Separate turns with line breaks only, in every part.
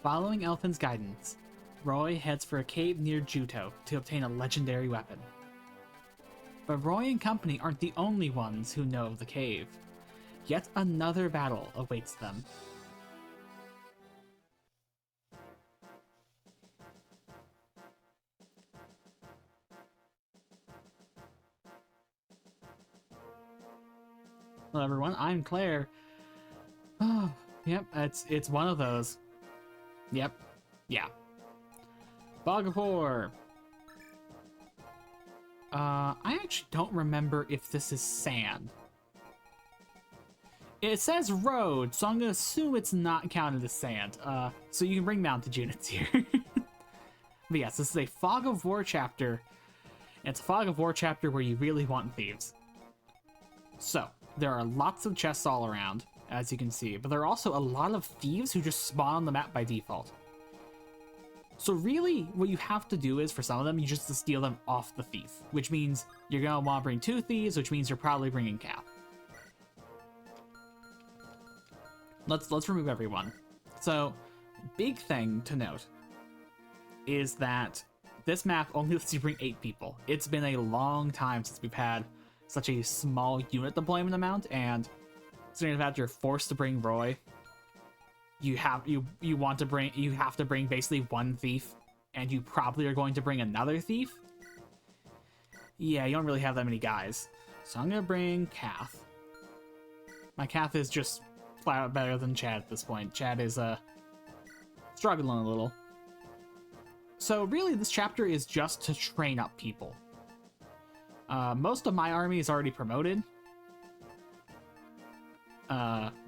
Following Elfin's guidance, Roy heads for a cave near Juto to obtain a legendary weapon. But Roy and company aren't the only ones who know of the cave. Yet another battle awaits them. Hello everyone, I'm Claire. Oh, yep, it's one of those. Yep, yeah. Bog of War. I actually don't remember if this is sand. It says road, so I'm gonna assume it's not counted as sand. So you can bring mounted units here. But yes, this is a Fog of War chapter. And it's a Fog of War chapter where you really want thieves. So, there are lots of chests all around, as you can see, but there are also a lot of thieves who just spawn on the map by default. So really, what you have to do is, for some of them, you just to steal them off the thief, which means you're gonna want to bring 2 thieves, which means you're probably bringing Cap. Let's remove everyone. So, big thing to note is that this map only lets you bring 8 people. It's been a long time since we've had such a small unit deployment amount, and considering the fact you're forced to bring Roy, you have to bring basically 1 thief, and you probably are going to bring another thief. Yeah, you don't really have that many guys. So I'm gonna bring Kath. My Kath is just flat out better than Chad at this point. Chad is struggling a little. So really, this chapter is just to train up people. Most of my army is already promoted.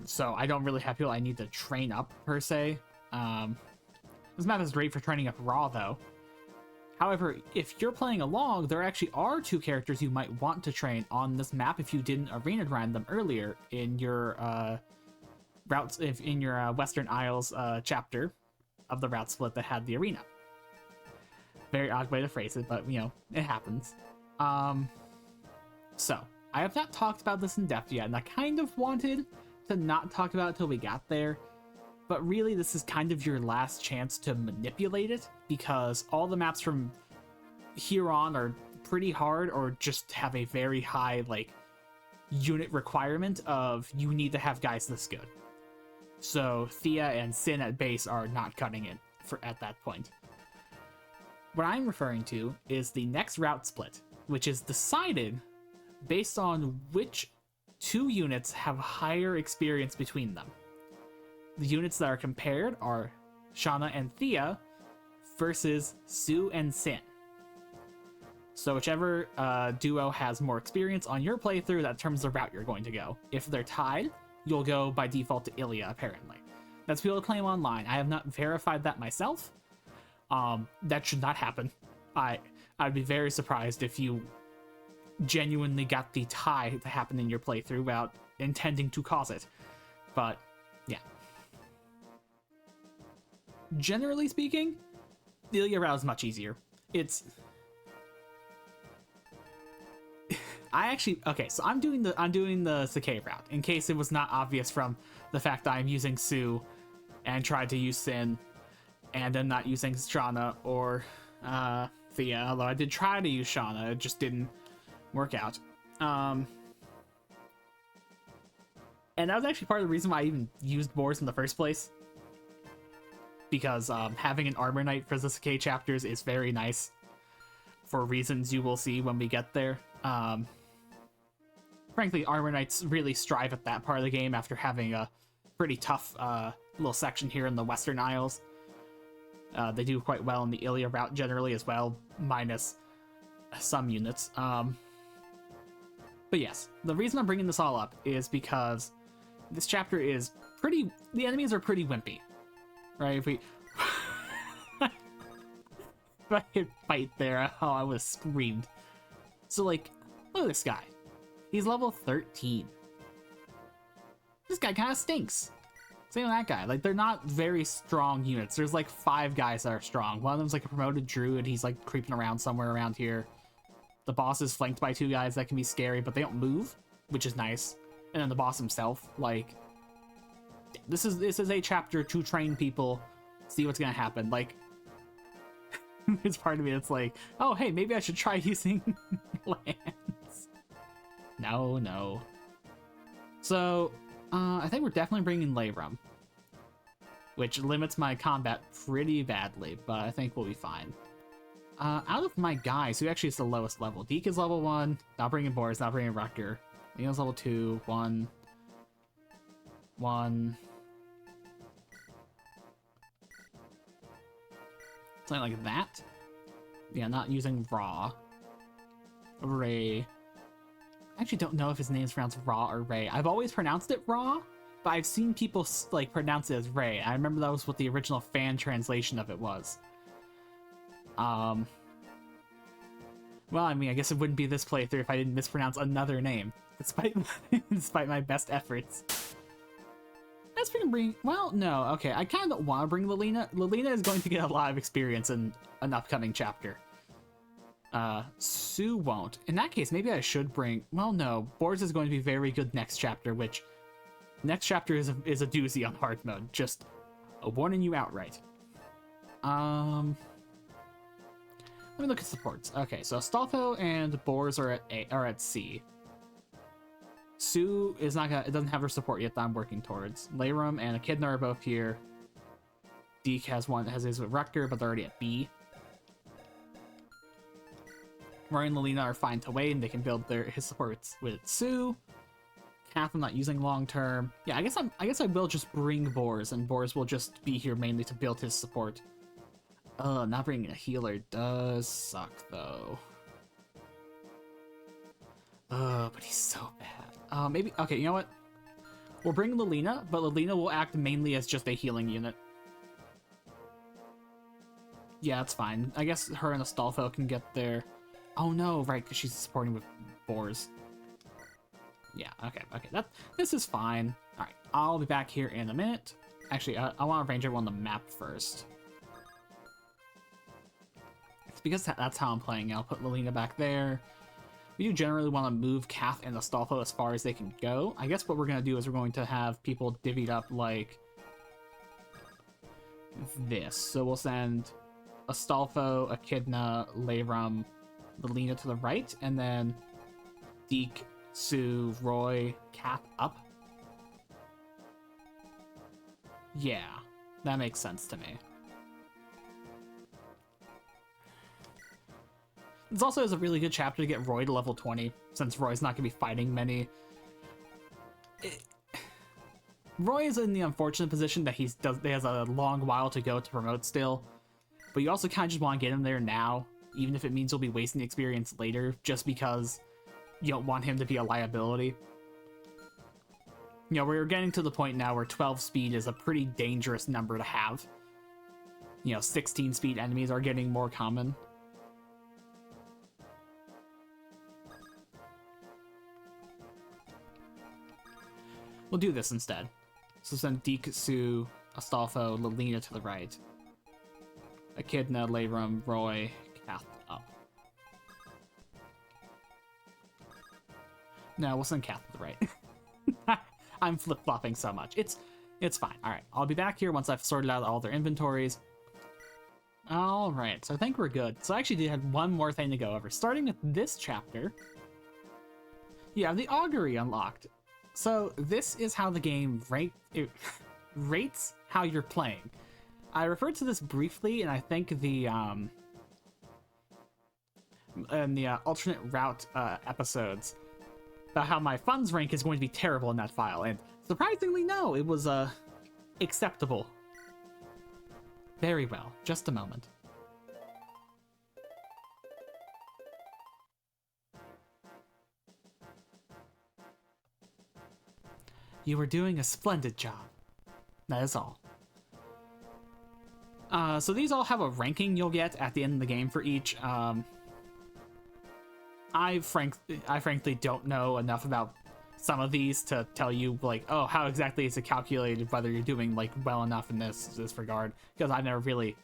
So I don't really have people I need to train up, per se. This map is great for training up Raw, though. However, if you're playing along, there actually are 2 characters you might want to train on this map if you didn't arena grind them earlier in your Western Isles chapter of the route split that had the arena. Very odd way to phrase it, but, you know, it happens. So, I have not talked about this in depth yet, and I kind of wanted to not talk about it till we got there, but really this is kind of your last chance to manipulate it, because all the maps from here on are pretty hard, or just have a very high, like, unit requirement of you need to have guys this good. So, Thea and Sin at base are not cutting it at that point. What I'm referring to is the next route split, which is decided based on which 2 units have higher experience between them. The units that are compared are Shauna and Thea versus Sue and Sin. So whichever duo has more experience on your playthrough, that determines the route you're going to go. If they're tied, you'll go by default to Ilya, apparently. That's people claim online. I have not verified that myself. That should not happen. I'd be very surprised if you genuinely got the tie to happen in your playthrough without intending to cause it. But, yeah. Generally speaking, the Ilya route is much easier. Okay, so I'm doing the Sakai route, in case it was not obvious from the fact that I'm using Sue and tried to use Sin, and I'm not using Shauna or Thea, although I did try to use Shauna, it just didn't work out. And that was actually part of the reason why I even used Boars in the first place, because having an Armor Knight for the Sakai chapters is very nice, for reasons you will see when we get there. Frankly, Armor Knights really strive at that part of the game after having a pretty tough little section here in the Western Isles. They do quite well in the Ilya route generally as well, minus some units. But yes, the reason I'm bringing this all up is because this chapter is the enemies are pretty wimpy, right? If I hit fight there, oh, I would've screamed. So, like, look at this guy. He's level 13. This guy kind of stinks. Same with that guy. Like, they're not very strong units. There's like 5 guys that are strong. One of them's like a promoted druid. He's like creeping around somewhere around here. The boss is flanked by 2 guys that can be scary, but they don't move, which is nice. And then the boss himself, like, this is a chapter to train people see what's gonna happen. Like, it's part of me that's like, oh, hey, maybe I should try using lands. No, no. So, I think we're definitely bringing Layrum, which limits my combat pretty badly, but I think we'll be fine. Out of my guys, who actually is the lowest level? Deke is level 1, not bringing Boris, not bringing Rutger. Leo's level 2, 1. Something like that. Yeah, not using Raw. Ray. I actually don't know if his name's pronounced Raw or Ray. I've always pronounced it Raw, but I've seen people like pronounce it as Ray. I remember that was what the original fan translation of it was. Well, I mean, I guess it wouldn't be this playthrough if I didn't mispronounce another name, despite my best efforts. Let's bring. Well, no, okay. I kind of don't want to bring Lilina. Lilina is going to get a lot of experience in an upcoming chapter. Sue won't. In that case, maybe I should bring. Well, no. Boris is going to be very good next chapter, which next chapter is a doozy on hard mode. Just warning you outright. Let me look at supports. Okay, so Astolfo and Boris are at C. Sue is not gonna. It doesn't have her support yet that I'm working towards. Layrum and Echidna are both here. Deke has his with Rutger, but they're already at B. Roy and Lilina are fine to wait, and they can build his supports with Sue. Kath I'm not using long term. Yeah, I guess I will just bring Boris, and Boris will just be here mainly to build his support. Not bringing a healer does suck though. But he's so bad. Maybe, okay, you know what? We'll bring Lilina, but Lilina will act mainly as just a healing unit. Yeah, that's fine. I guess her and Astolfo can get there. Oh no, right, because she's supporting with Boars. Yeah, okay, this is fine. Alright, I'll be back here in a minute. Actually, I want to arrange everyone on the map first. It's because that's how I'm playing. I'll put Lilina back there. We do generally want to move Kath and Astolfo as far as they can go. I guess what we're going to do is we're going to have people divvied up like this. So we'll send Astolfo, Echidna, Layrum, Lilina to the right, and then Deke, Sue, Roy, Kath up. Yeah, that makes sense to me. This also is a really good chapter to get Roy to level 20, since Roy's not going to be fighting many. Roy is in the unfortunate position that he has a long while to go to promote still, but you also kind of just want to get him there now, even if it means you'll be wasting experience later, just because you don't want him to be a liability. You know, we're getting to the point now where 12 speed is a pretty dangerous number to have. You know, 16 speed enemies are getting more common. We'll do this instead. So send Deke, Sue, Astolfo, Lilina to the right. Echidna, Layrum, Roy, Kath up. No, we'll send Kath to the right. I'm flip-flopping so much. It's fine. Alright, I'll be back here once I've sorted out all their inventories. Alright, so I think we're good. So I actually did have one more thing to go over. Starting with this chapter, you have the augury unlocked. So this is how the game rates how you're playing. I referred to this briefly, and I think in the alternate route episodes about how my funds rank is going to be terrible in that file, and surprisingly, no, it was acceptable. Very well. Just a moment. You were doing a splendid job. That is all. So these all have a ranking you'll get at the end of the game for each. I frankly don't know enough about some of these to tell you, like, oh, how exactly is it calculated, whether you're doing, like, well enough in this regard, because I've never really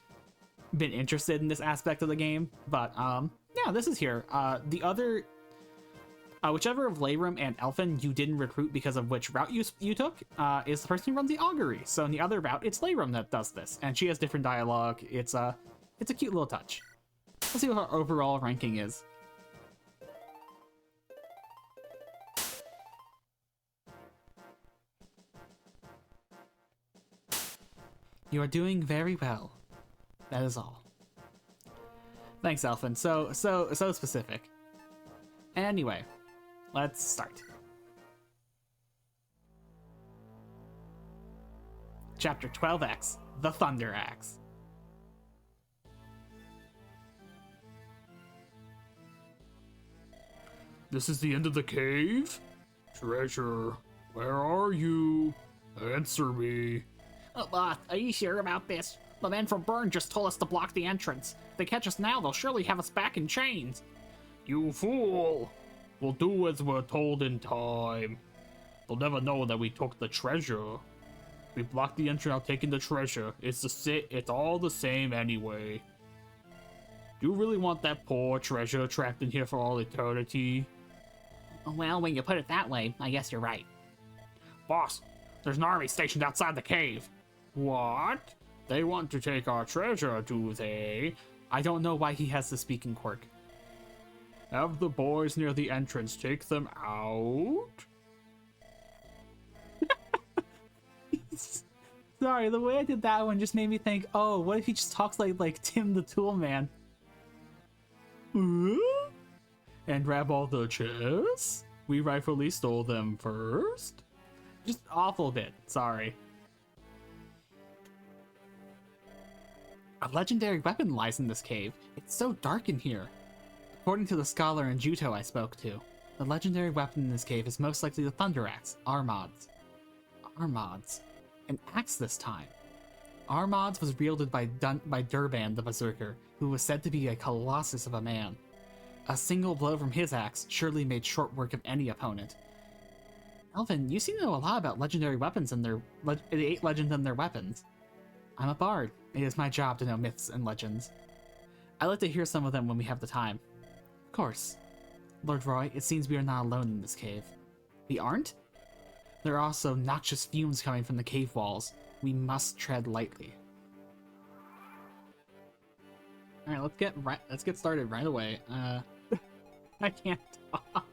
been interested in this aspect of the game. But, yeah, this is here. The other Whichever of Layram and Elfin you didn't recruit because of which route you took is the person who runs the augury. So in the other route, it's Layram that does this, and she has different dialogue. It's a cute little touch. Let's see what our overall ranking is. You are doing very well. That is all. Thanks, Elfin. So specific. Anyway, let's start. Chapter 12X, The Thunder Axe.
This is the end of the cave? Treasure, where are you? Answer me.
Are you sure about this? The men from Burn just told us to block the entrance. If they catch us now, they'll surely have us back in chains.
You fool! We'll do as we're told in time. They'll never know that we took the treasure. We blocked the entrance out taking the treasure. It's all the same anyway. Do you really want that poor treasure trapped in here for all eternity?
Well, when you put it that way, I guess you're right.
Boss, there's an army stationed outside the cave. What? They want to take our treasure, do they?
I don't know why he has the speaking quirk.
Have the boys near the entrance take them out?
Sorry, the way I did that one just made me think, oh, what if he just talks like Tim the Tool Man? And grab all the chests? We rightfully stole them first? Just awful bit, sorry. A legendary weapon lies in this cave. It's so dark in here. According to the scholar in Juto I spoke to, the legendary weapon in this cave is most likely the Thunder Axe, Armad's. Armad's. An axe this time. Armad's was wielded by Durban the Berserker, who was said to be a colossus of a man. A single blow from his axe surely made short work of any opponent. Elvin, you seem to know a lot about legendary weapons and the 8 legends and their weapons. I'm a bard. It is my job to know myths and legends. I like to hear some of them when we have the time. Of course. Lord Roy, it seems we are not alone in this cave. We aren't? There are also noxious fumes coming from the cave walls. We must tread lightly. Alright, let's get started right away. I can't talk.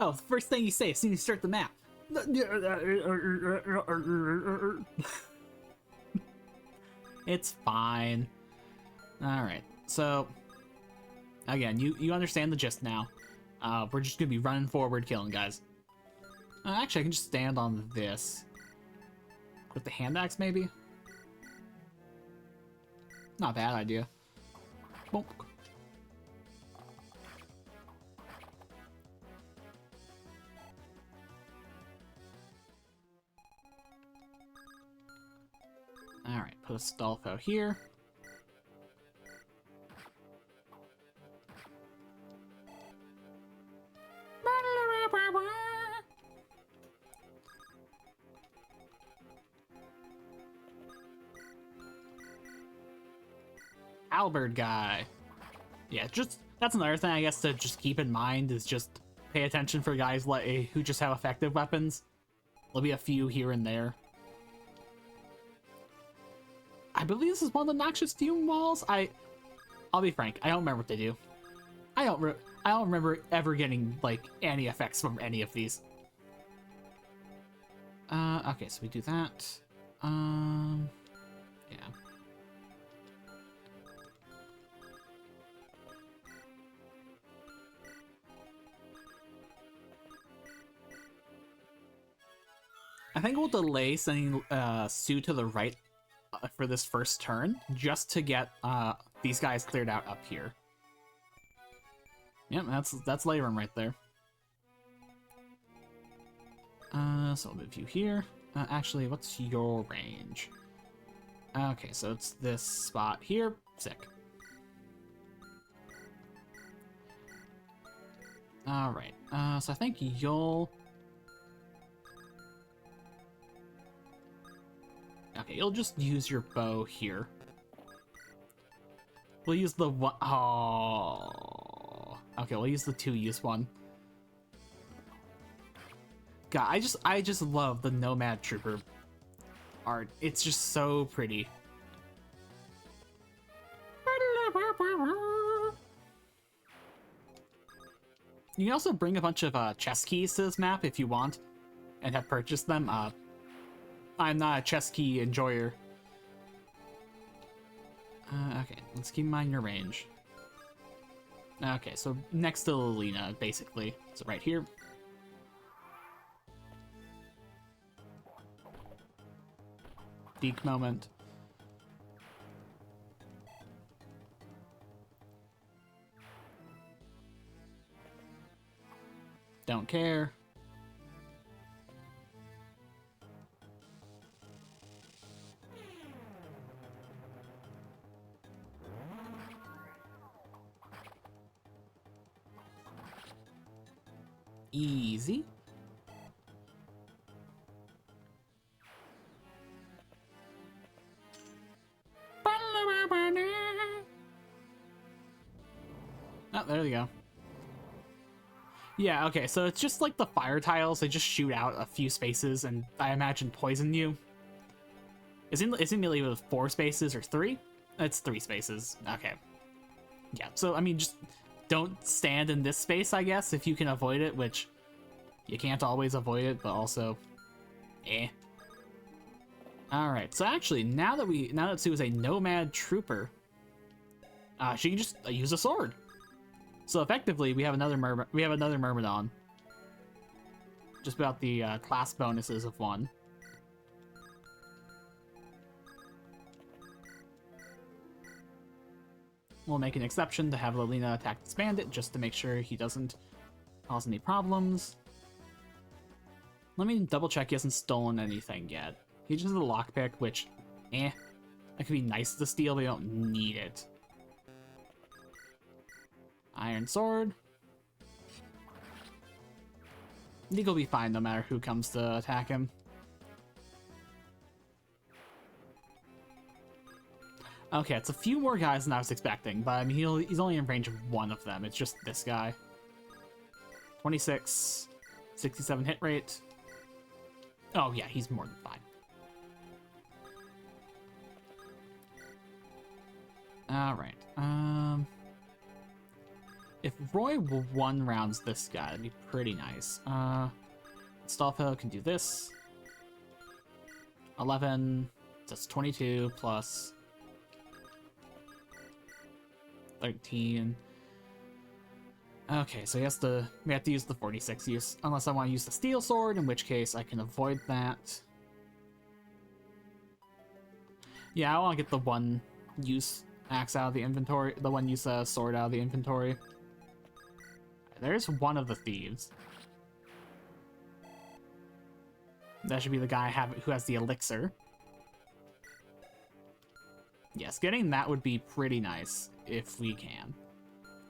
Oh, the first thing you say as soon as you start the map. It's fine. Alright, so again, you understand the gist now. We're just gonna be running forward, killing guys. Actually, I can just stand on this. With the hand axe, maybe? Not a bad idea. Bonk. Alright, put a Stolfo here. Halberd guy. Yeah, just that's another thing I guess to just keep in mind is just pay attention for guys like who just have effective weapons. There'll be a few here and there. I believe this is one of the noxious fume walls. I'll be frank, I don't remember what they do. I don't remember ever getting like any effects from any of these. Okay, so we do that. Yeah. I think we'll delay sending Sue to the right for this first turn, just to get these guys cleared out up here. Yep, that's Layram right there. So I'll move you here. Actually, what's your range? Okay, so it's this spot here. Sick. Alright, so I think you'll... Okay, you'll just use your bow here. We'll use the one... Oh... Okay, we'll use the 2-use one. God, I just love the Nomad Trooper art. It's just so pretty. You can also bring a bunch of chess keys to this map if you want, and have purchased them. I'm not a chess key enjoyer. Okay, let's keep in mind your range. Okay, so next to Lina, basically. So right here. Deke moment. Don't care. Easy. Oh, there we go. Yeah, okay, so it's just like the fire tiles. They just shoot out a few spaces and I imagine poison you. Isn't it with 4 spaces or 3? It's 3 spaces. Okay. Yeah, so I mean, just don't stand in this space, I guess, if you can avoid it, which you can't always avoid it, but also, eh. Alright, so actually, now that Sue is a Nomad Trooper, she can just use a sword. So effectively, we have another Myrmidon. Just about the class bonuses of 1. We'll make an exception to have Lolina attack this bandit just to make sure he doesn't cause any problems. Let me double check he hasn't stolen anything yet. He just has a lockpick, which, that could be nice to steal, but you don't need it. Iron sword. I think he'll be fine no matter who comes to attack him. Okay, it's a few more guys than I was expecting, but I mean, he's only in range of 1 of them. It's just this guy. 26, 67 hit rate. Oh yeah, he's more than fine. Alright, if Roy one rounds this guy, that'd be pretty nice. Stolfo can do this. 11, that's 22 plus 13. Okay, so we have to use the 46 use, unless I want to use the steel sword, in which case I can avoid that. Yeah, I want to get the 1 use axe out of the inventory, the 1 use sword out of the inventory. There's one of the thieves. That should be the guy who has the elixir. Yes, getting that would be pretty nice if we can.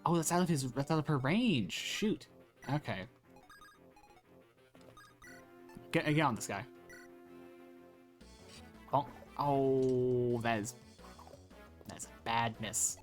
Oh, that's out of her range. Shoot. Okay. Get on this guy. Oh, that's a bad miss.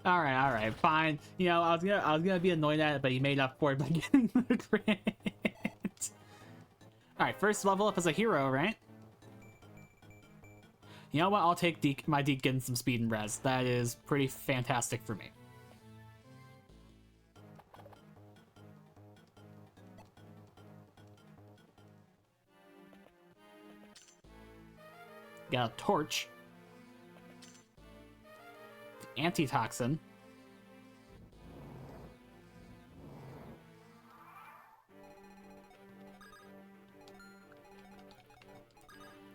All right, fine. You know, I was gonna be annoyed at it, but he made up for it by getting the crit. All right, first level up as a hero, right? You know what? I'll take my Deke getting some speed and res. That is pretty fantastic for me. Got a torch. Antitoxin.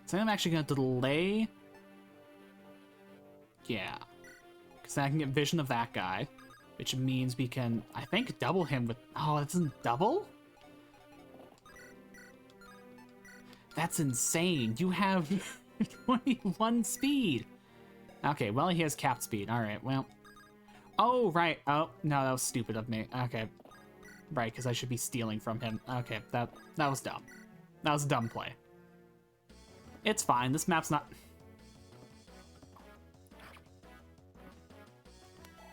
So I'm actually going to delay. Yeah. Because then I can get vision of that guy. Which means we can, I think, double him with... Oh, it doesn't double? That's insane. You have 21 speed. Okay, well, he has capped speed. Alright, well. Oh, right. Oh, no, that was stupid of me. Okay. Right, because I should be stealing from him. Okay, that was dumb. That was a dumb play. It's fine. This map's not...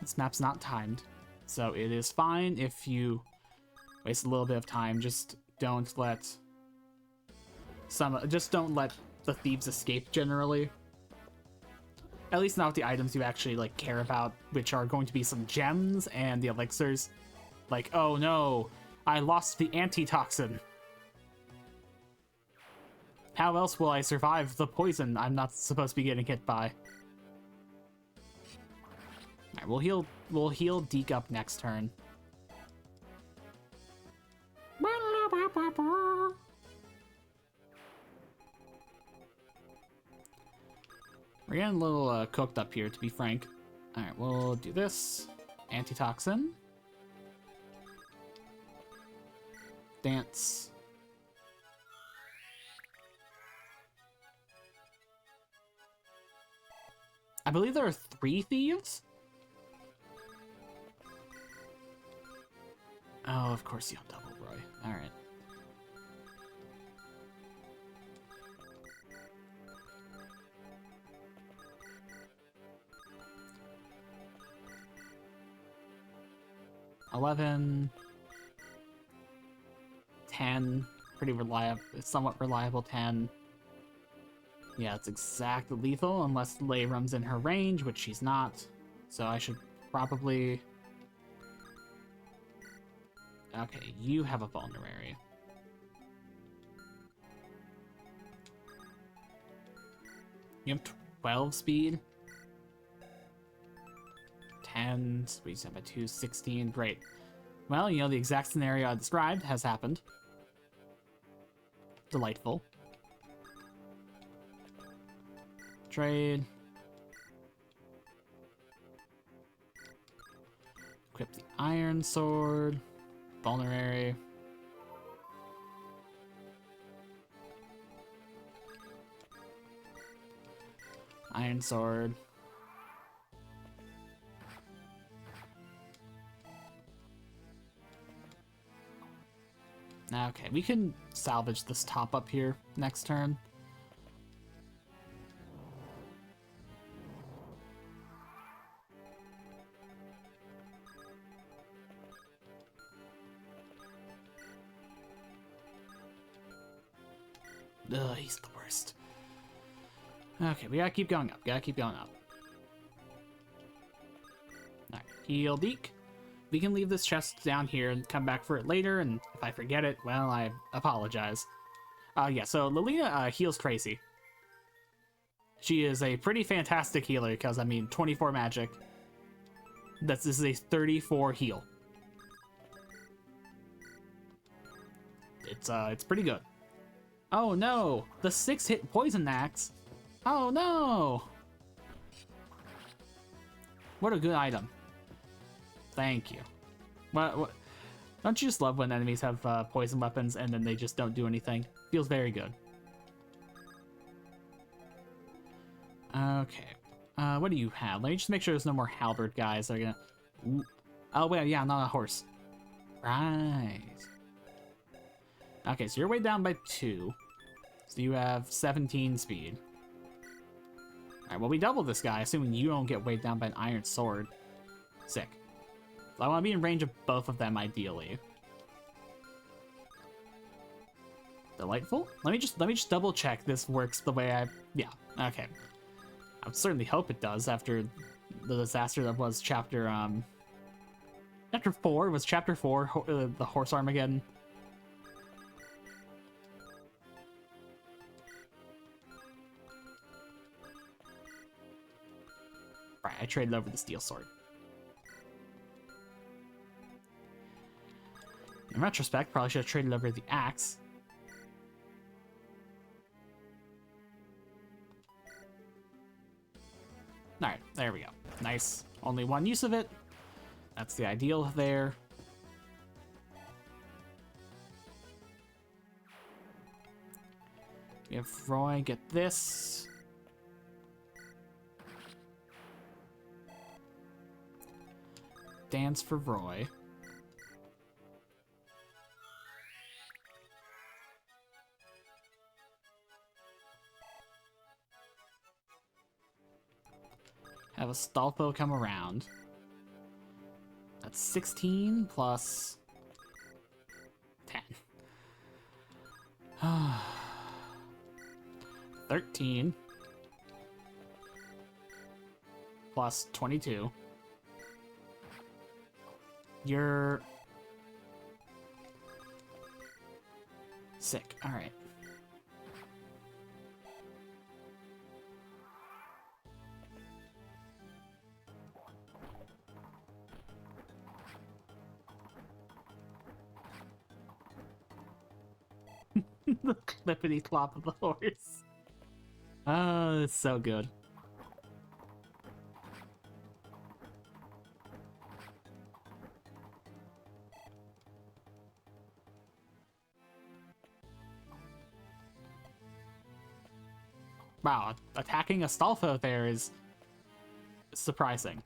This map's not timed. So it is fine if you waste a little bit of time. Just don't let the thieves escape generally. At least not with the items you actually like care about, which are going to be some gems and the elixirs. Like, oh no, I lost the antitoxin. How else will I survive the poison I'm not supposed to be getting hit by? Alright, we'll heal Deke up next turn. We're getting a little cooked up here, to be frank. Alright, we'll do this. Antitoxin. Dance. I believe there are 3 thieves? Oh, of course you don't double, Roy. Alright. $11, 10, pretty reliable, somewhat reliable 10. Yeah, it's exactly lethal unless Leyrum's in her range, which she's not. So I should probably... Okay, you have a vulnerary. You have 12 speed. 10, we just have a 2, 16, great. Well, you know, the exact scenario I described has happened. Delightful. Trade. Equip the iron sword. Vulnerary. Iron sword. Okay, we can salvage this top up here next turn. Ugh, he's the worst. Okay, we gotta keep going up. Alright, heal Deke. We can leave this chest down here and come back for it later, and if I forget it, well, I apologize. Yeah, so Lilina heals crazy. She is a pretty fantastic healer, because, I mean, 24 magic. This is a 34 heal. It's pretty good. Oh no! The 6-hit poison axe! Oh no! What a good item. Thank you. What? Don't you just love when enemies have poison weapons and then they just don't do anything? Feels very good. Okay. What do you have? Let me just make sure there's no more halberd guys that are gonna... Ooh. Oh, wait, yeah, not a horse. Right. Okay, so you're way down by 2. So you have 17 speed. Alright, well, we double this guy, assuming you don't get weighed down by an iron sword. Sick. So I want to be in range of both of them, ideally. Delightful? Let me just double check this works the way yeah, okay. I would certainly hope it does after the disaster that was chapter 4. Was chapter 4 the Horse Armageddon? Right, I traded over the steel sword. In retrospect, probably should have traded over the axe. Alright, there we go. Nice. Only one use of it. That's the ideal there. We have Roy get this. Dance for Roy. Have Astolfo come around. That's 16 plus 10. 13 plus 22. You're sick. All right. The clippity clop of the horse. Oh, it's so good. Wow, attacking Astolfo there is surprising.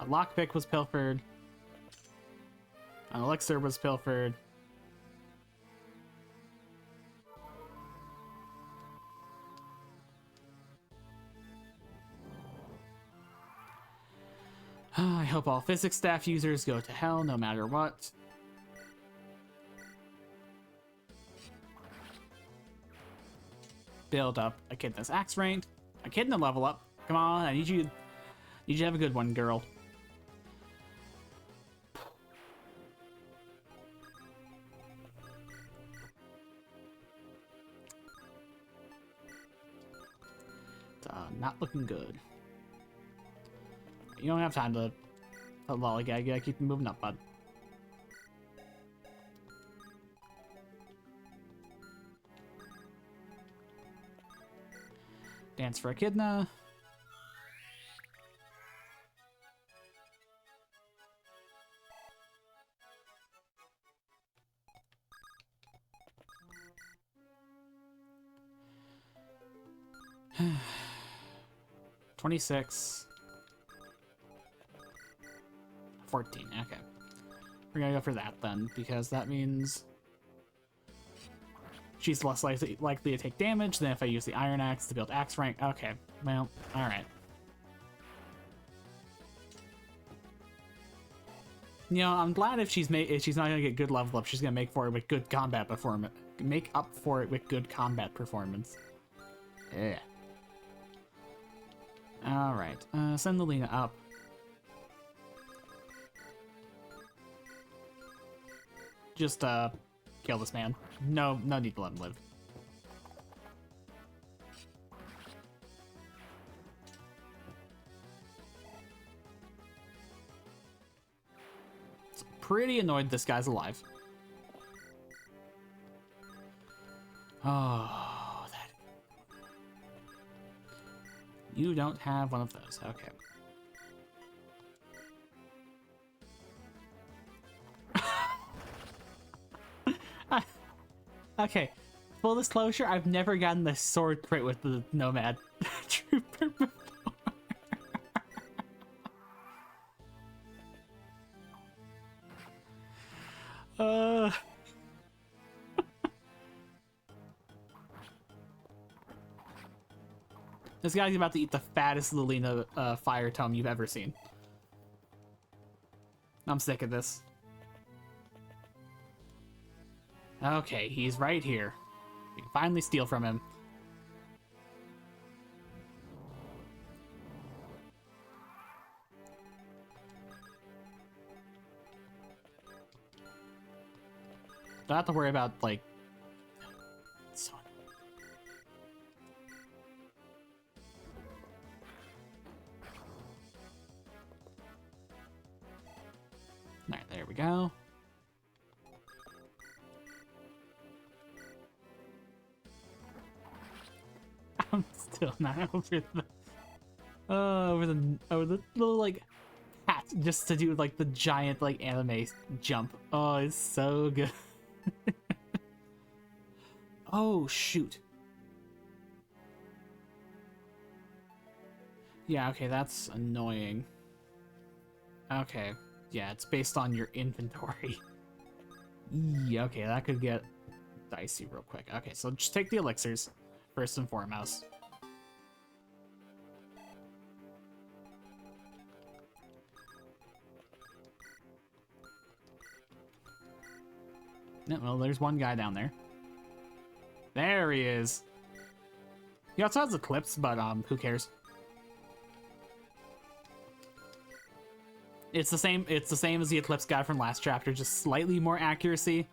A lockpick was pilfered. An elixir was pilfered. I hope all physics staff users go to hell no matter what. Build up Echidna's axe rank. Echidna level up. Come on, I need you to have a good one, girl. Not looking good. You don't have time to lollygag. You gotta keep moving up, bud. Dance for Echidna. $26. 14, okay. We're gonna go for that then, because that means she's less likely to take damage than if I use the Iron Axe to build axe rank. Okay, well, alright. You know, I'm glad if she's not gonna get good level up, she's gonna make for it with good combat performance. Make up for it with good combat performance. Yeah. Alright, send Lilina up. Just, kill this man. No need to let him live. So pretty annoyed this guy's alive. Oh, that... You don't have one of those. Okay. Okay, full disclosure, I've never gotten the sword crit with the nomad trooper before. This guy's about to eat the fattest Lilina fire tome you've ever seen. I'm sick of this. Okay, he's right here. We can finally steal from him. Don't have to worry about, like... So... Alright, there we go. I'm still not over the over the little like hat just to do like the giant like anime jump. Oh, it's so good. Oh shoot. Yeah, okay, that's annoying. Okay, yeah, it's based on your inventory. Yeah, okay, that could get dicey real quick. Okay, so just take the elixirs, first and foremost. Yeah, well, there's one guy down there. There he is. He also has Eclipse, but who cares? It's the same as the Eclipse guy from last chapter, just slightly more accuracy.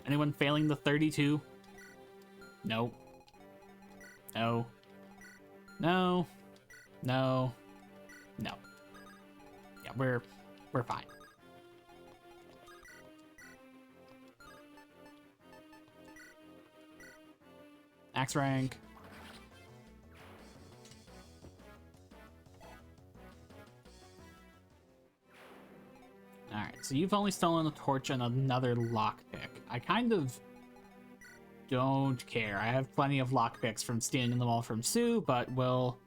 Anyone failing the 32? No. No. No. No. No. Yeah, we're fine. Axe rank. Alright, so you've only stolen a torch and another lockpick. I kind of don't care. I have plenty of lockpicks from stealing them all from Sue, but we'll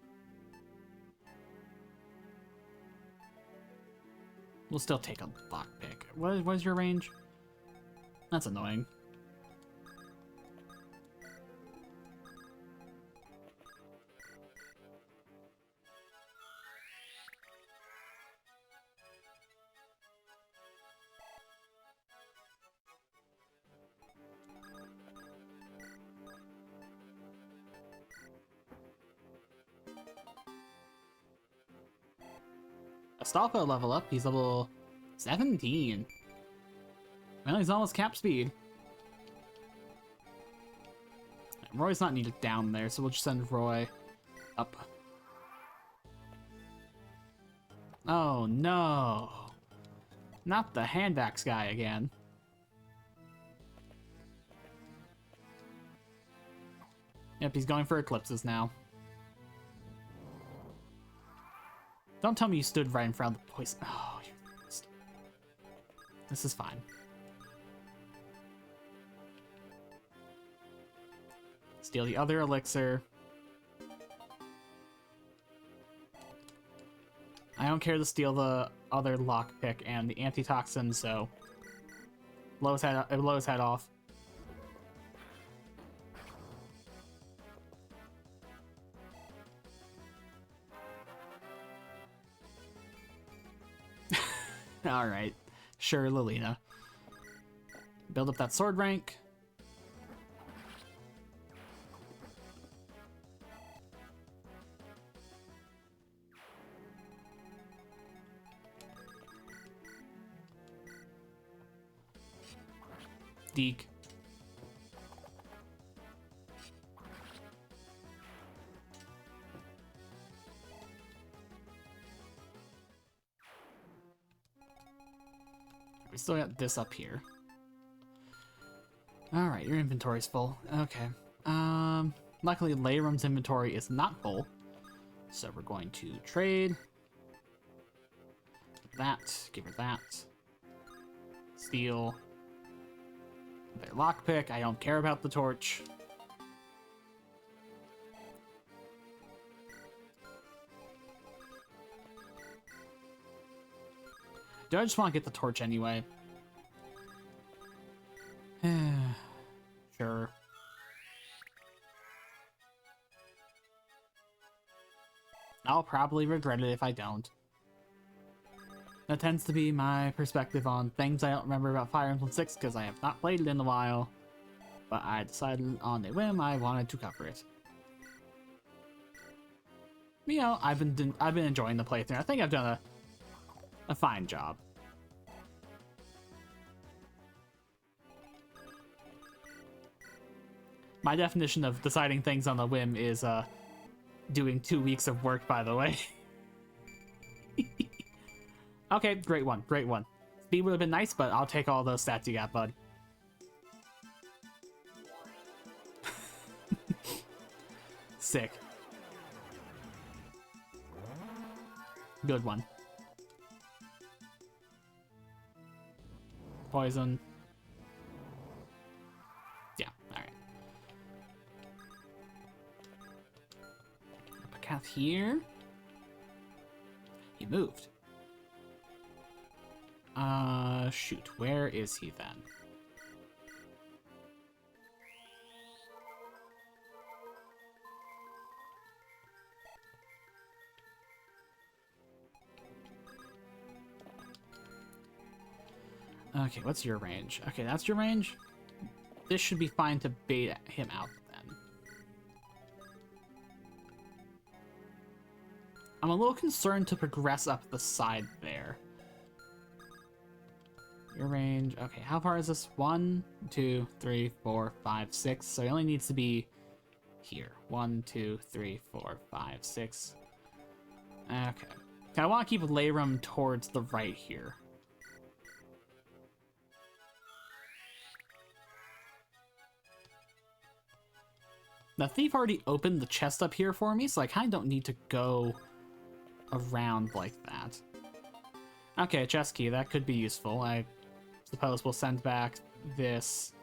still take a lockpick. What is your range? That's annoying. Astolfo level up. He's level 17. Well, he's almost cap speed. Roy's not needed down there, so we'll just send Roy up. Oh no! Not the hand axe guy again. Yep, he's going for eclipses now. Don't tell me you stood right in front of the poison. Oh, this is fine. Steal the other elixir. I don't care to steal the other lockpick and the antitoxin, so blow his head off. Alright. Sure, Lilina. Build up that sword rank. Deke. We still got this up here. Alright, your inventory's full. Okay. Luckily Layram's inventory is not full. So we're going to trade. That, give her that. Steal. Their lockpick, I don't care about the torch. Do I just want to get the torch anyway? Sure. I'll probably regret it if I don't. That tends to be my perspective on things I don't remember about Fire Emblem 6 because I have not played it in a while. But I decided on a whim I wanted to cover it. You know, I've been enjoying the playthrough. I think I've done a fine job. My definition of deciding things on a whim is doing 2 weeks of work, by the way. Okay, great one, great one. Speed would have been nice, but I'll take all those stats you got, bud. Sick. Good one. Poison. Yeah, alright. Put a cat here. He moved. Shoot. Where is he then? Okay, what's your range? Okay, that's your range. This should be fine to bait him out then. I'm a little concerned to progress up the side there. Your range. Okay, how far is this? 1, 2, 3, 4, 5, 6. So he only needs to be here. 1, 2, 3, 4, 5, 6. Okay. I want to keep Layrum towards the right here. The thief already opened the chest up here for me, so I kind of don't need to go around like that. Okay, chest key, that could be useful. I suppose we'll send back this.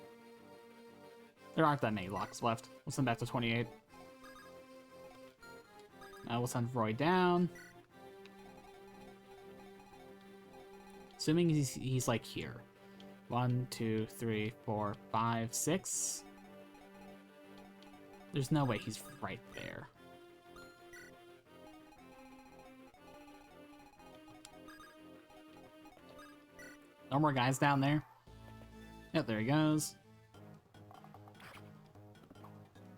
There aren't that many locks left. We'll send back to 28. We'll send Roy down. Assuming he's like here. 1, 2, 3, 4, 5, 6. There's no way he's right there. No more guys down there. Yep, there he goes.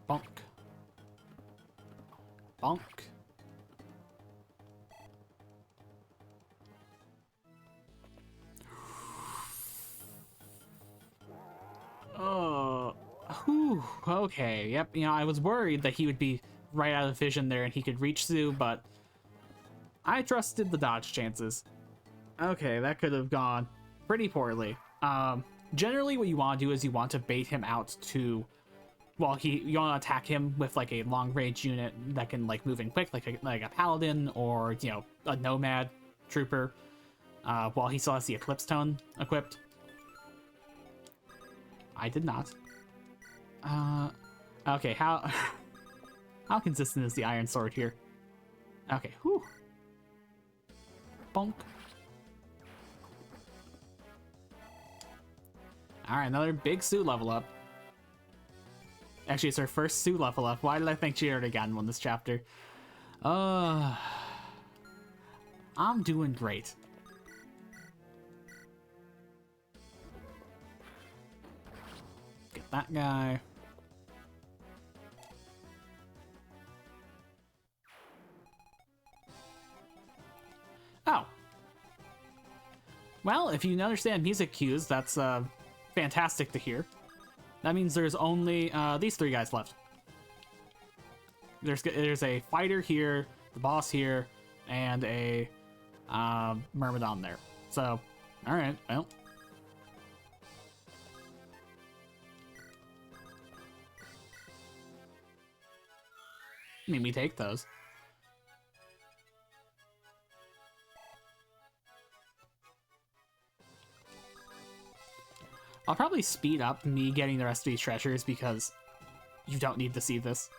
Bonk. Bonk. Oh. Whew, okay, yep, I was worried that he would be right out of vision there and he could reach Zoo, but I trusted the dodge chances. Okay, that could have gone pretty poorly. Generally what you want to do is you want to bait him out to, well, you want to attack him with like a long range unit that can like move in quick, like a paladin or, a nomad trooper, while he still has the Eclipse Tone equipped. I did not. Okay, how consistent is the Iron Sword here? Okay, whew. Bonk. Alright, another big Sue level up. Actually, it's our first Sue level up. Why did I think she already gotten one this chapter? I'm doing great. Get that guy. Oh. Well, if you understand music cues, that's fantastic to hear. That means there's only these 3 guys left. There's a fighter here, the boss here, and a Myrmidon there. So, alright, well. I mean, we take those. I'll probably speed up me getting the rest of these treasures because you don't need to see this.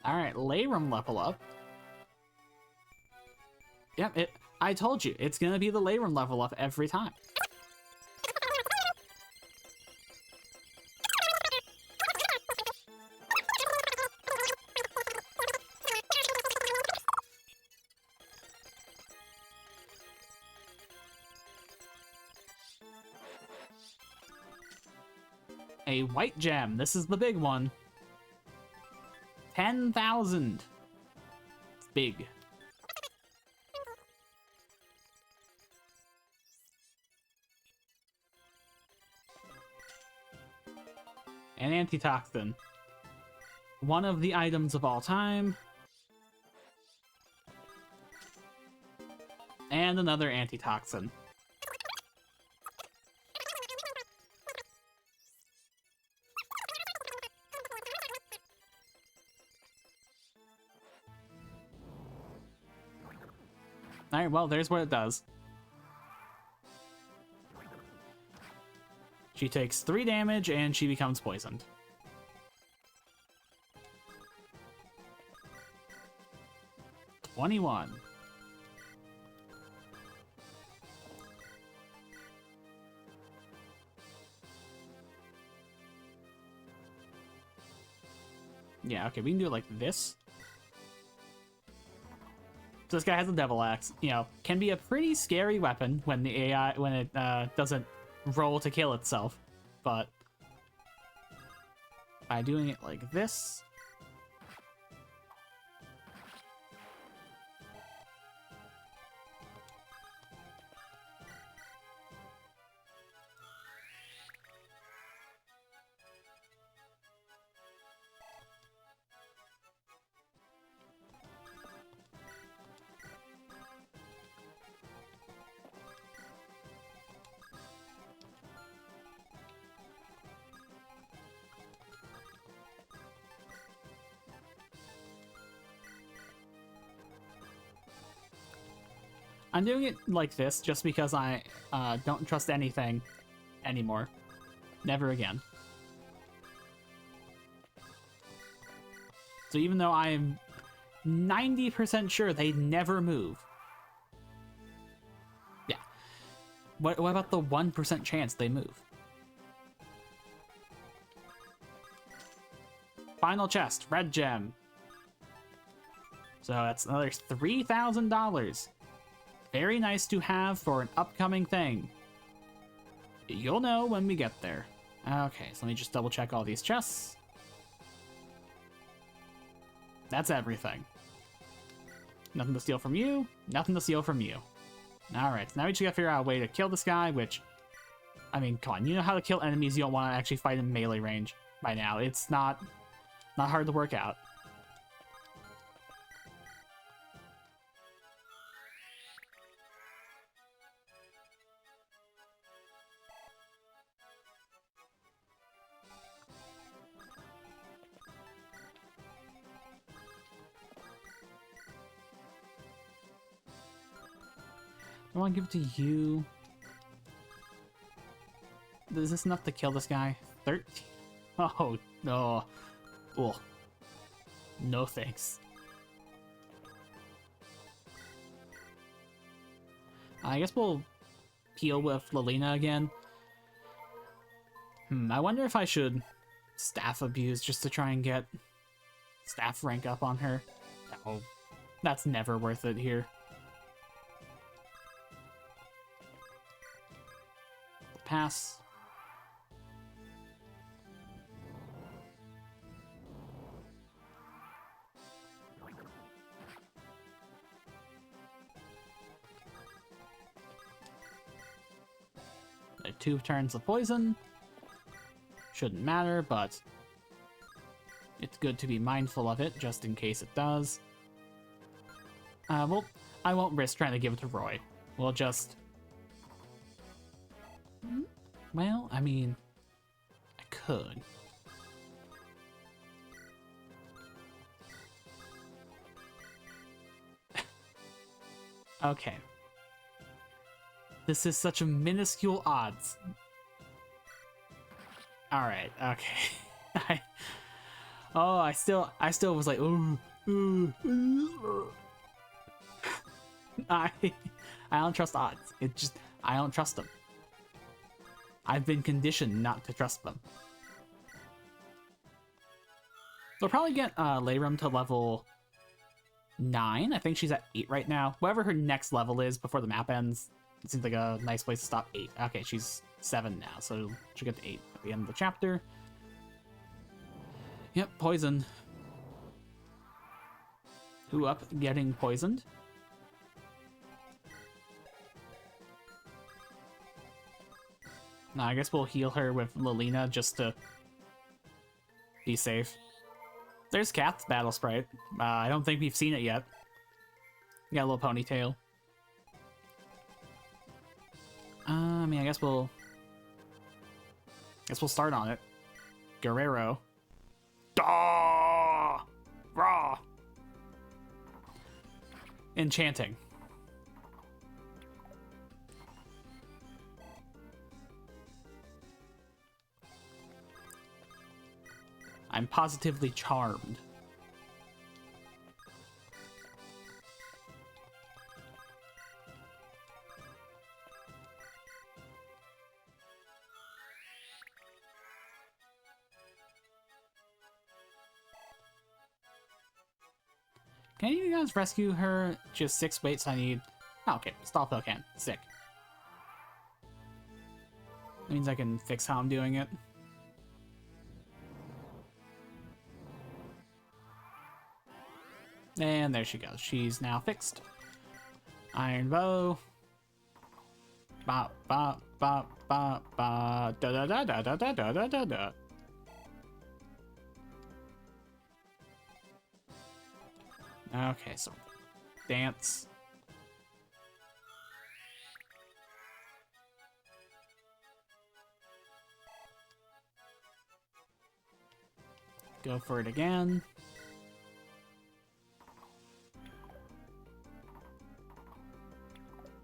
Alright, Layrum level up. Yep, I told you, it's gonna be the Layrum level up every time. a white gem. This is the big one. 10,000. It's big. An antitoxin. One of the items of all time. And another antitoxin. Alright, well, there's what it does. She takes 3 damage and she becomes poisoned. $21. Yeah, okay, we can do it like this. So this guy has a devil axe, you know, can be a pretty scary weapon when the AI, when it doesn't roll to kill itself, but by doing it like this, I'm doing it like this just because I don't trust anything anymore. Never again. So even though I'm 90% sure they never move. Yeah. What about the 1% chance they move? Final chest, red gem. So that's another $3,000. Very nice to have for an upcoming thing. You'll know when we get there. Okay, so let me just double check all these chests. That's everything. Nothing to steal from you, nothing to steal from you. Alright, so now we just gotta figure out a way to kill this guy, which... I mean, come on, you know how to kill enemies you don't want to actually fight in melee range by now. It's not hard to work out. I want to give it to you. Is this enough to kill this guy? 13? Oh, no. Oh. No thanks. I guess we'll heal with Lilina again. I wonder if I should staff abuse just to try and get staff rank up on her. No, that's never worth it here. Pass. Like 2 turns of poison. Shouldn't matter, but it's good to be mindful of it just in case it does. Well, I won't risk trying to give it to Roy. We'll just... Well, I mean, I could. Okay. This is such a minuscule odds. Alright, okay. I still was like, I don't trust odds. It just, I don't trust them. I've been conditioned not to trust them. They'll probably get Layram to level 9. I think she's at 8 right now. Whatever her next level is before the map ends. It seems like a nice place to stop. 8. Okay, she's 7 now, so she'll get to 8. at the end of the chapter. Yep, poison. Who up getting poisoned? No, I guess we'll heal her with Lilina just to be safe. There's Kath's battle sprite. I don't think we've seen it yet. Got a little ponytail. I mean, I guess we'll start on it. Guerrero.
Da! Rah!
Enchanting. I'm positively charmed. Can you guys rescue her? Just 6 weights I need. Oh, okay, Stalfel can. Sick. That means I can fix how I'm doing it. And there she goes. She's now fixed. Iron bow. Ba ba ba ba ba da da da da da da da da da. Okay, so dance. Go for it again.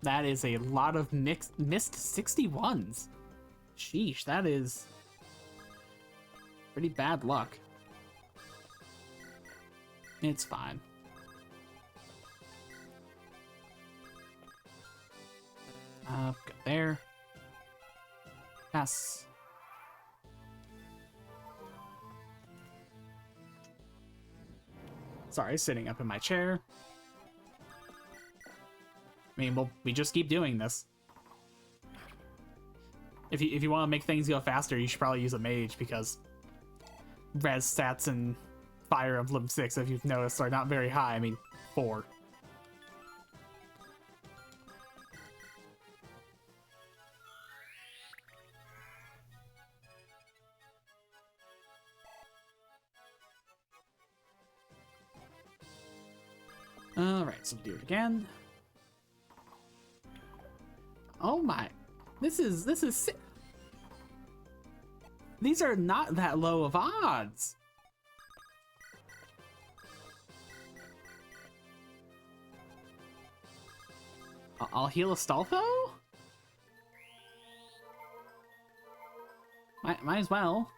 That is a lot of missed 61s. Sheesh, that is pretty bad luck. It's fine. Go there. Pass. Sorry, sitting up in my chair. I mean, we just keep doing this. If you want to make things go faster, you should probably use a mage, because res stats in Fire Emblem 6, if you've noticed, are not very high. I mean, 4. Alright, so do it again. Oh my, this is sick. These are not that low of odds. I'll heal Astolfo? Might as well.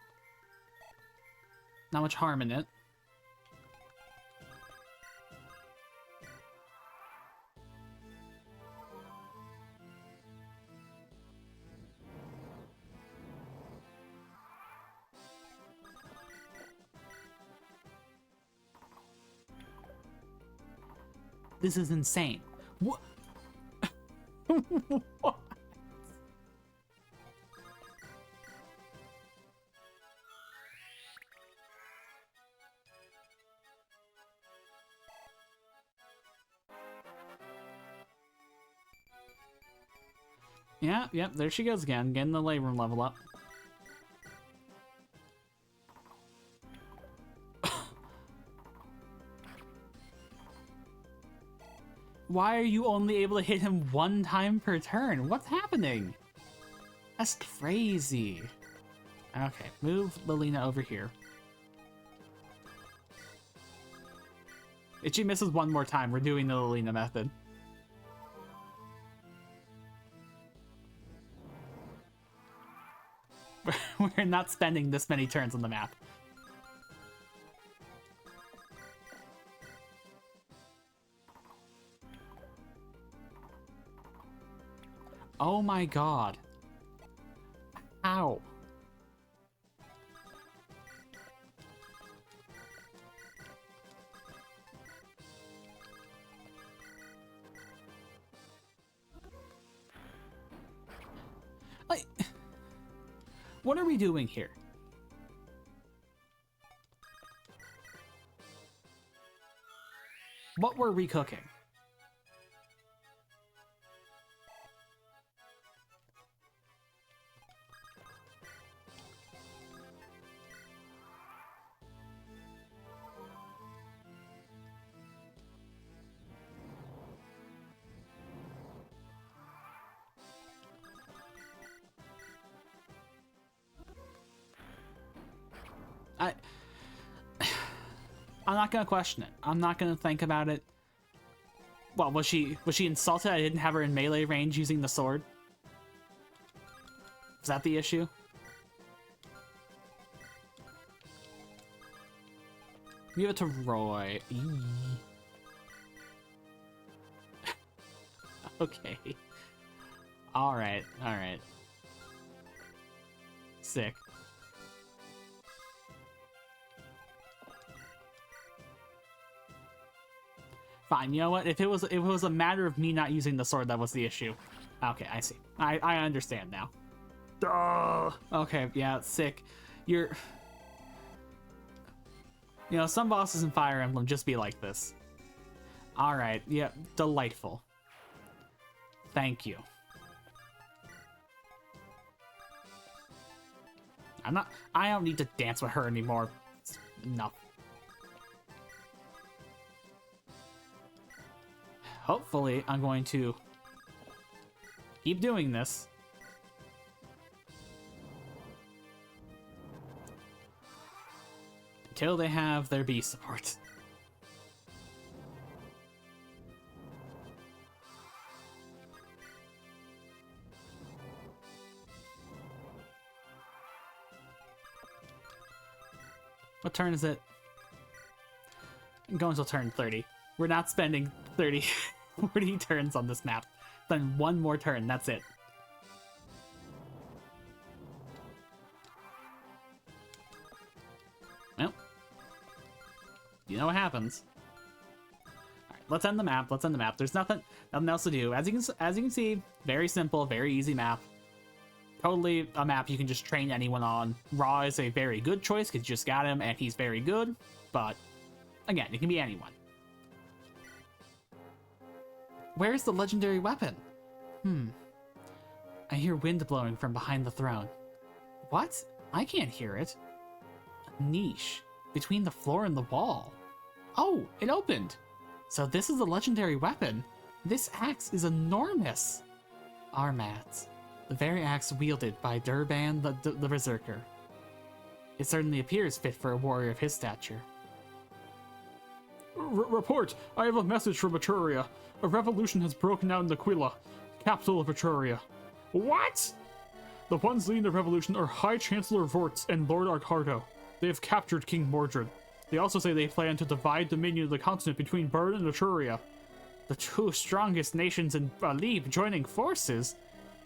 Not much harm in it. This is insane. What? What? Yep, there she goes again, getting the labrum level up. Why are you only able to hit him 1 time per turn? What's happening? That's crazy. Okay, move Lilina over here. If she misses 1 more time, we're doing the Lilina method. We're not spending this many turns on the map. Oh my god. How? What are we doing here? What were we cooking? I'm not gonna question it. I'm not gonna think about it. Well, was she insulted I didn't have her in melee range using the sword? Is that the issue? Give it to Roy. Eee. Okay. Alright, alright. Sick. Fine, you know what? If it was a matter of me not using the sword, that was the issue. Okay, I see. I understand now. Duh. Okay, yeah, sick. You know, some bosses in Fire Emblem just be like this. Alright, yeah, delightful. Thank you. I don't need to dance with her anymore. No. Hopefully, I'm going to keep doing this. Until they have their B support. What turn is it? I'm going until turn 30. We're not spending 40 turns on this map. Then one more turn, that's it. Well, you know what happens. Alright, let's end the map. Let's end the map. There's nothing else to do. As you can see, very simple, very easy map. Totally a map you can just train anyone on. Raw is a very good choice because you just got him and he's very good. But again, it can be anyone. Where's the legendary weapon? I hear wind blowing from behind the throne. What? I can't hear it. A niche between the floor and the wall. Oh, it opened. So this is the legendary weapon. This axe is enormous. Armads. The very axe wielded by Durban the Berserker. It certainly appears fit for a warrior of his stature.
Report! I have a message from Etruria. A revolution has broken out in Aquila, capital of Etruria. What? The ones leading the revolution are High Chancellor Vortz and Lord Arcardo. They have captured King Mordred. They also say they plan to divide dominion of the continent between Bern and Etruria. The two strongest nations in Alib joining forces?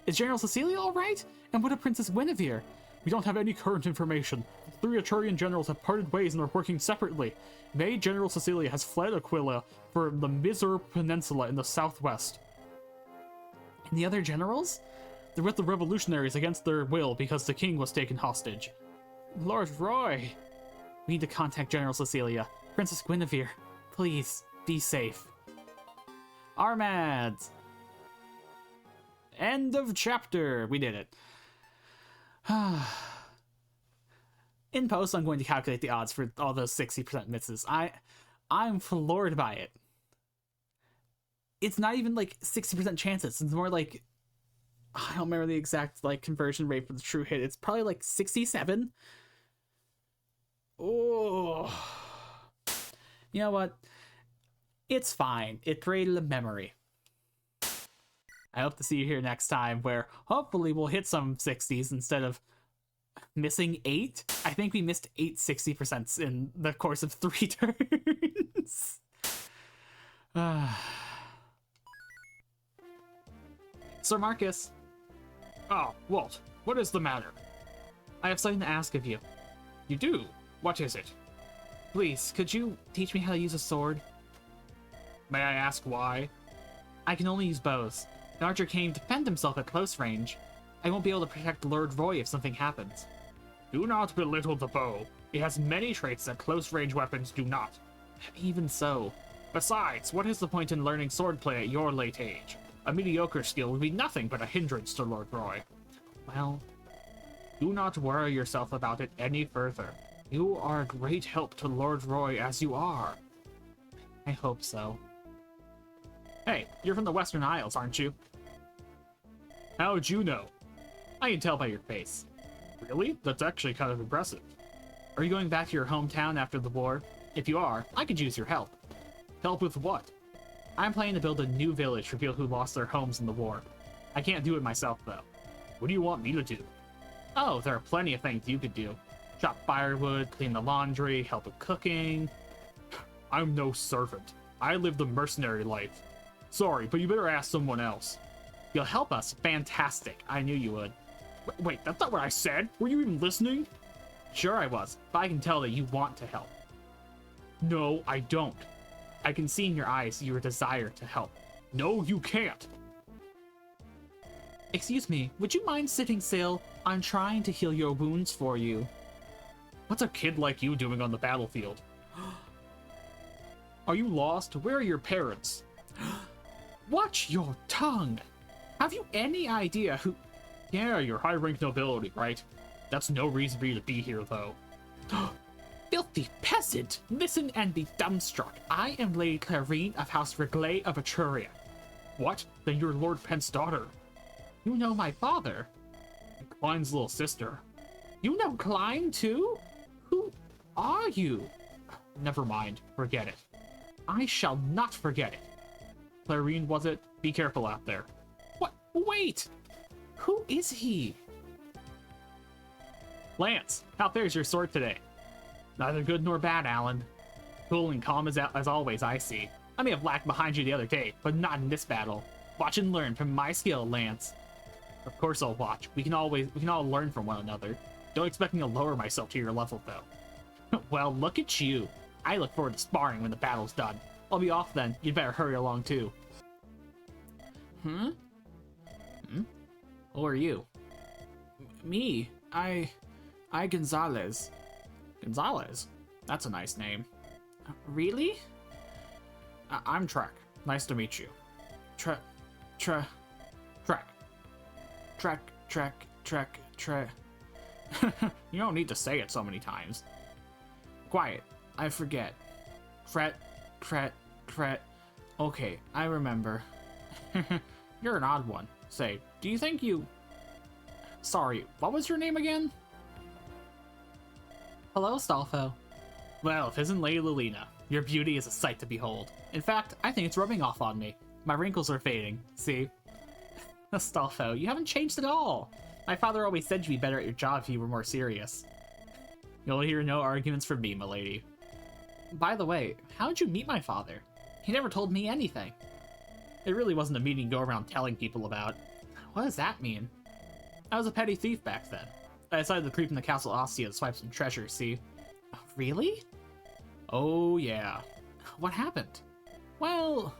Is General Cecilia alright? And what of Princess Guinevere? We don't have any current information. The three Etrurian generals have parted ways and are working separately. May General Cecilia has fled Aquila for the Mizur Peninsula in the southwest.
And the other generals?
They're with the revolutionaries against their will because the king was taken hostage.
Lord Roy! We need to contact General Cecilia. Princess Guinevere, please, be safe. Armads! End of chapter! We did it. In post, I'm going to calculate the odds for all those 60% misses. I'm floored by it. It's not even like 60% chances. It's more like, I don't remember the exact like conversion rate for the true hit. It's probably like 67. Oh, you know what? It's fine. It created a memory. I hope to see you here next time, where hopefully we'll hit some 60s instead of missing 8. I think we missed 8 60% in the course of 3 turns. Sir Marcus.
Oh, Walt, what is the matter?
I have something to ask of you.
You do? What is it?
Please, could you teach me how to use a sword?
May I ask why?
I can only use bows. The archer can't defend himself at close range. I won't be able to protect Lord Roy if something happens.
Do not belittle the bow. It has many traits that close-range weapons do not.
Even so.
Besides, what is the point in learning swordplay at your late age? A mediocre skill would be nothing but a hindrance to Lord Roy.
Well,
Do not worry yourself about it any further. You are a great help to Lord Roy as you are.
I hope so.
Hey, you're from the Western Isles, aren't you? How'd you know?
I can tell by your face.
Really? That's actually kind of impressive.
Are you going back to your hometown after the war? If you are, I could use your help.
Help with what?
I'm planning to build a new village for people who lost their homes in the war. I can't do it myself, though.
What do you want me to do?
Oh, there are plenty of things you could do. Chop firewood, clean the laundry, help with cooking.
I'm no servant. I live the mercenary life. Sorry, but you better ask someone else.
You'll help us? Fantastic. I knew you would.
Wait, that's not what I said. Were you even listening?
Sure I was, but I can tell that you want to help.
No, I don't.
I can see in your eyes your desire to help.
No, you can't.
Excuse me, would you mind sitting still? I'm trying to heal your wounds for you.
What's a kid like you doing on the battlefield? Are you lost? Where are your parents?
Watch your tongue! Have you any idea who...
Yeah, you're high-rank nobility, right? That's no reason for you to be here, though.
Filthy peasant! Listen and be dumbstruck. I am Lady Clarine of House Reglay of Etruria.
What? Then you're Lord Pent's daughter.
You know my father.
Klein's little sister.
You know Klein, too? Who are you?
Never mind. Forget it.
I shall not forget it.
Clarine, was it? Be careful out there.
What? Wait! Who is he?
Lance, how fares your sword today?
Neither good nor bad, Alan.
Cool and calm as always, I see.
I may have lagged behind you the other day, but not in this battle. Watch and learn from my skill, Lance.
Of course I'll watch. We can all learn from one another. Don't expect me to lower myself to your level, though.
Well, look at you. I look forward to sparring when the battle's done. I'll be off then. You'd better hurry along, too. Who are you? Me? I Gonzalez. Gonzalez? That's a nice name. Really? I'm Trek. Nice to meet you. Trek. You don't need to say it so many times. Quiet. I forget. Tret. Okay, I remember. You're an odd one. Say, do you think you... Sorry, what was your name again? Hello, Stolfo. Well, if isn't Lady Lilina, your beauty is a sight to behold. In fact, I think it's rubbing off on me. My wrinkles are fading, see? Stolfo, you haven't changed at all. My father always said you'd be better at your job if you were more serious. You'll hear no arguments from me, milady. By the way, how'd you meet my father? He never told me anything. It really wasn't a meeting to go around telling people about. What does that mean? I was a petty thief back then. I decided to creep in the Castle Ostia to swipe some treasure, see? Really? Oh, yeah. What happened? Well...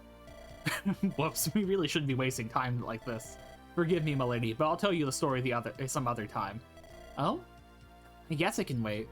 Whoops, we really shouldn't be wasting time like this. Forgive me, milady, but I'll tell you the story some other time. Oh? I guess I can wait.